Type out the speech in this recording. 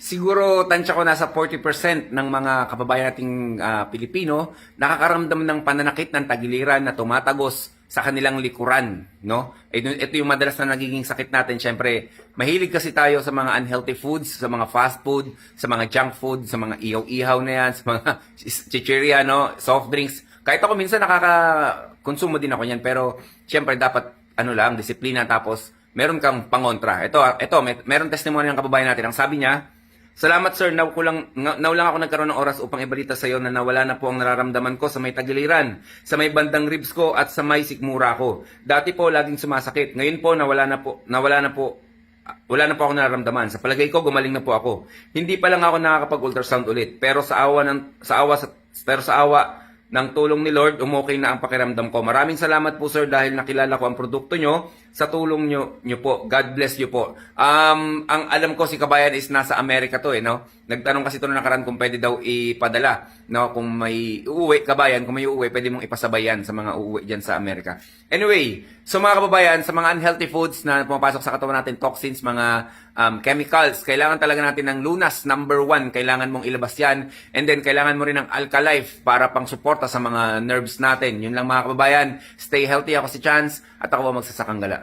Siguro tansya ko nasa 40% ng mga kababayan nating Pilipino nakakaramdam ng pananakit ng tagiliran na tumatagos sa kanilang likuran, no? Ito yung madalas na nagiging sakit natin. Syempre, mahilig kasi tayo sa mga unhealthy foods, sa mga fast food, sa mga junk food, sa mga ihaw-ihaw na yan, sa mga chichirya, no? Soft drinks. Kahit ako minsan konsumo din ako niyan, pero syempre dapat disiplina, tapos meron kang pangontra. Meron testimony ng kababayan natin. Ang sabi niya, salamat sir, now lang ako nagkaroon ng oras upang ibalita sa iyo na nawala na po ang nararamdaman ko sa may tagiliran, sa may bandang ribs ko at sa may sikmura ko. Dati po laging sumasakit. Ngayon po wala na po ako nararamdaman. Sa palagay ko gumaling na po ako. Hindi pa lang ako nakakapag-ultrasound ulit, pero sa awa ng tulong ni Lord, umokay na ang pakiramdam ko. Maraming salamat po sir dahil nakilala ko ang produkto nyo. Sa tulong nyo po. God bless you po. Ang alam ko si kabayan is nasa Amerika to no? Nagtanong kasi ito na nakaraan kung pwede daw ipadala. No? Kung may uuwi, kabayan, kung may uuwi, pwede mong ipasabay yan sa mga uuwi dyan sa Amerika. Anyway, so mga kababayan, sa mga unhealthy foods na pumapasok sa katawan natin, toxins, mga chemicals, kailangan talaga natin ng Lunas, number 1. Kailangan mong ilabas yan. And then, kailangan mo rin ng Alka-Life para pang suporta sa mga nerves natin. Yun lang mga kababayan. Stay healthy. Ako si Chance at ako magsasakang gala.